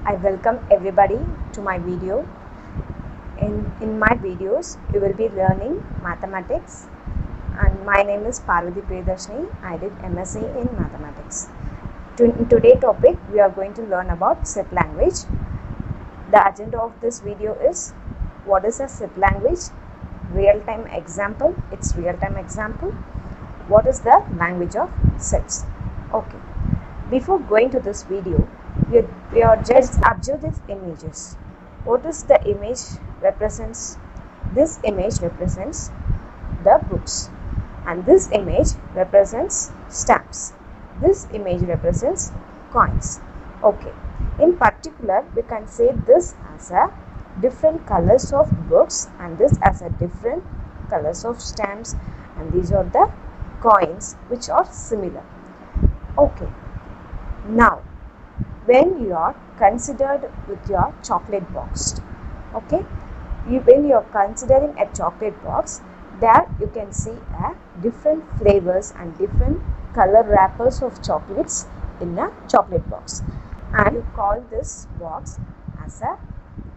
I welcome everybody to my video. In my videos, you will be learning mathematics, and my name is Parvati Priyadarshini. I did MSc in mathematics. In today's topic, we are going to learn about set language. The agenda of this video is what is a set language, real-time example, its real-time example, what is the language of sets. Okay. Before going to this video, you are just observe these images. What is the image represents? This image represents the books, and this image represents stamps. This image represents coins. Okay. In particular, we can say this as a different colors of books, and this as a different colors of stamps, and these are the coins which are similar. Okay. Now, when you are considered with your chocolate box, okay, when you are considering a chocolate box, there you can see different flavors and different color wrappers of chocolates in a chocolate box, and you call this box as a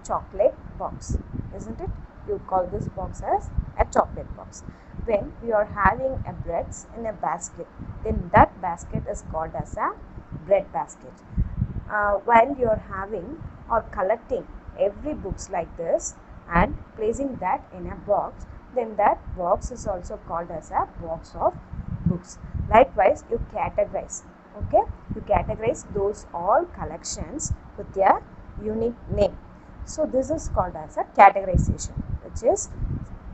chocolate box, isn't it? You call this box as a chocolate box. When you are having a breads in a basket, then that basket is called as a bread basket. While you are having or collecting every books like this and placing that in a box, then that box is also called as a box of books. Likewise, you categorize, okay, you categorize those all collections with their unique name. So this is called as a categorization, which is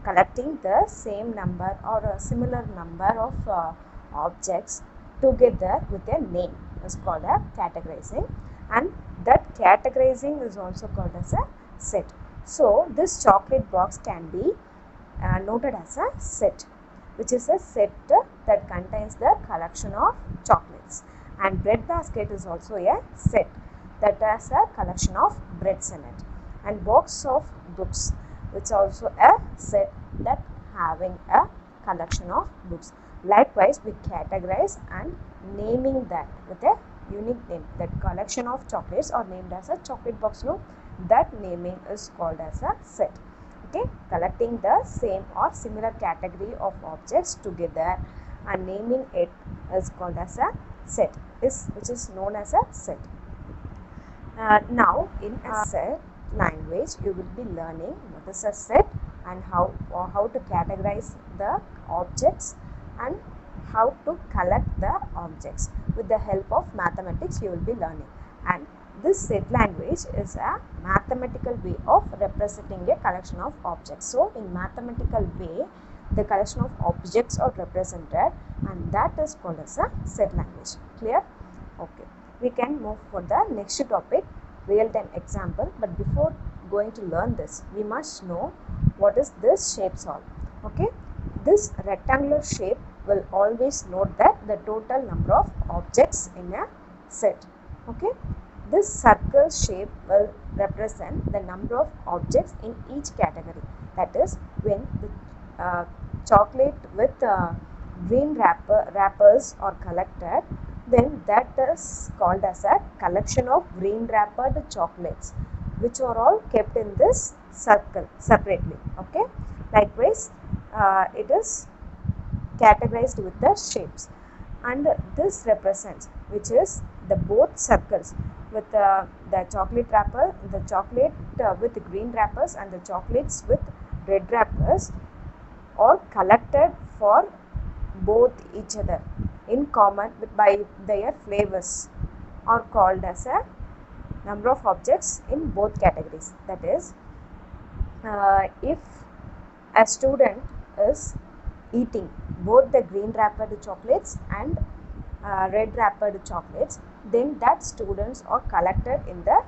collecting the same number or a similar number of objects together with a name is called a categorizing, and that categorizing is also called as a set. So this chocolate box can be noted as a set, which is a set that contains the collection of chocolates, and bread basket is also a set that has a collection of breads in it, and box of books, which is also a set that having a collection of books. Likewise, we categorize and naming that with a unique name. That collection of chocolates are named as a chocolate box. No, that naming is called as a set. Okay, collecting the same or similar category of objects together and naming it is called as a set, which is known as a set. Now, in a set language, you will be learning what is a set and how to categorize the objects and how to collect the objects. With the help of mathematics, you will be learning. And this set language is a mathematical way of representing a collection of objects. So, in mathematical way, the collection of objects are represented, and that is called as a set language. Clear? Okay. We can move for the next topic, real-time example. But before going to learn this, we must know what is this shape solve. Okay. This rectangular shape will always note that the total number of objects in a set. Okay. This circle shape will represent the number of objects in each category. That is, when the chocolate with green wrappers are collected, then that is called as a collection of green wrappered chocolates, which are all kept in this circle separately. Okay. Likewise, it is categorized with the shapes, and this represents, which is the both circles with the chocolate wrapper, the chocolate with green wrappers and the chocolates with red wrappers are collected for both each other in common by their flavors, are called as a number of objects in both categories. That is, if a student is eating both the green wrappered chocolates and red wrappered chocolates, then that students are collected in the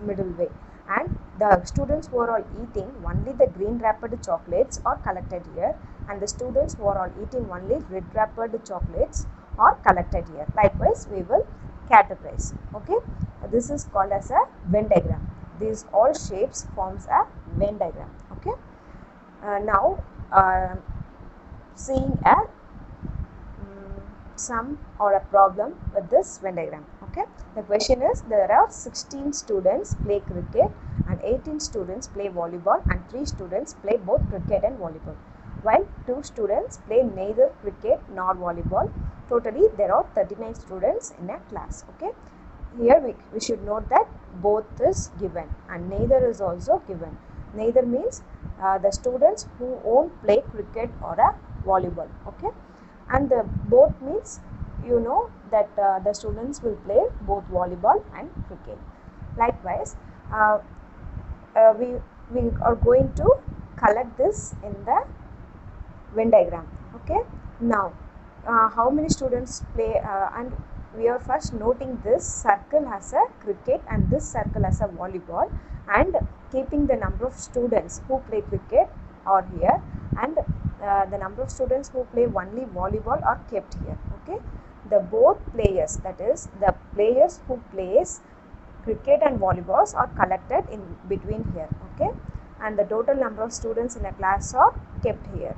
middle way, and the students who are all eating only the green wrappered chocolates are collected here, and the students who are all eating only red wrappered chocolates are collected here. Likewise, we will categorize. Okay, this is called as a Venn diagram. These all shapes forms a Venn diagram. Okay, now seeing a sum or a problem with this Venn diagram. Okay, the question is, there are 16 students play cricket and 18 students play volleyball and 3 students play both cricket and volleyball, while 2 students play neither cricket nor volleyball. Totally there are 39 students in a class. Okay, here we should note that both is given and neither is also given. Neither means the students who won't play cricket or a volleyball. Okay, and the both means you know that the students will play both volleyball and cricket. Likewise, we are going to collect this in the Venn diagram. Okay, now how many students play and we are first noting this circle has a cricket and this circle has a volleyball, and keeping the number of students who play cricket are here, and the number of students who play only volleyball are kept here. Okay, the both players, that is the players who plays cricket and volleyballs, are collected in between here. Okay, and the total number of students in a class are kept here,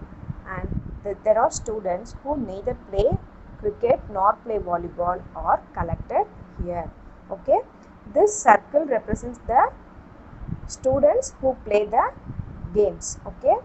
and there are students who neither play cricket nor play volleyball are collected here. Okay, this circle represents the students who play the games. Okay,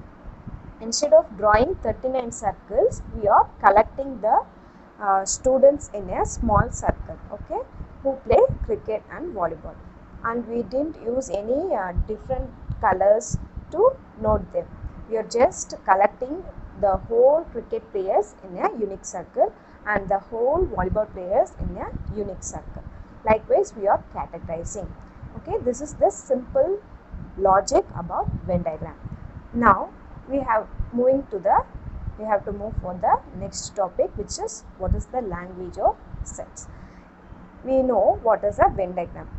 instead of drawing 39 circles, we are collecting the students in a small circle. Okay, who play cricket and volleyball, and we didn't use any different colors to note them. We are just collecting the whole cricket players in a unique circle and the whole volleyball players in a unique circle. Likewise, we are categorizing. Okay, this is the simple logic about Venn diagram. Now we have to move for the next topic, which is what is the language of sets. We know what is a Venn diagram.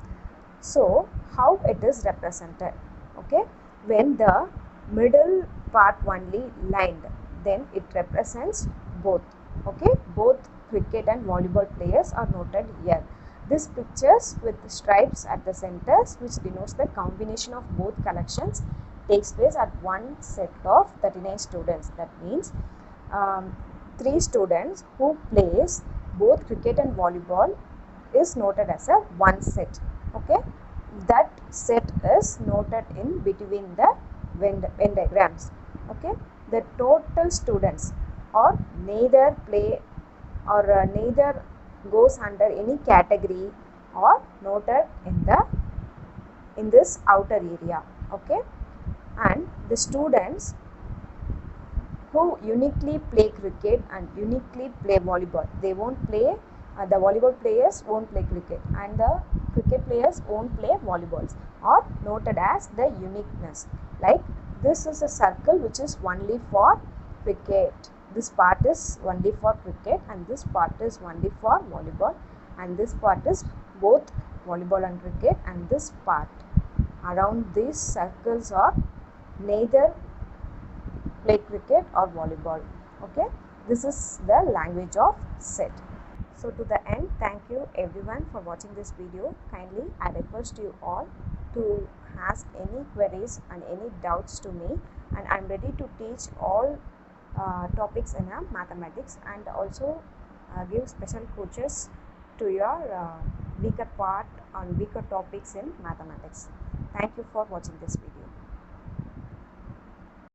So how it is represented? Okay, when the middle part only lined, then it represents both. Okay, both cricket and volleyball players are noted here. This pictures with stripes at the centers, which denotes the combination of both collections, takes place at one set of 39 students. That means 3 students who plays both cricket and volleyball is noted as a one set. Okay, that set is noted in between the Venn diagrams. Okay, the total students or neither play or neither goes under any category or noted in this outer area. Okay, and the students who uniquely play cricket and uniquely play volleyball, they won't play the volleyball players won't play cricket and the cricket players won't play volleyballs, are noted as the uniqueness. Like this is a circle which is only for cricket, this part is only for cricket and this part is only for volleyball, and this part is both volleyball and cricket, and this part around these circles are neither play cricket or volleyball. Okay, this is the language of set. So to the end, thank you everyone for watching this video. Kindly I request you all to ask any queries and any doubts to me, and I am ready to teach all topics in mathematics, and also give special coaches to your weaker part on weaker topics in mathematics. Thank you for watching this video.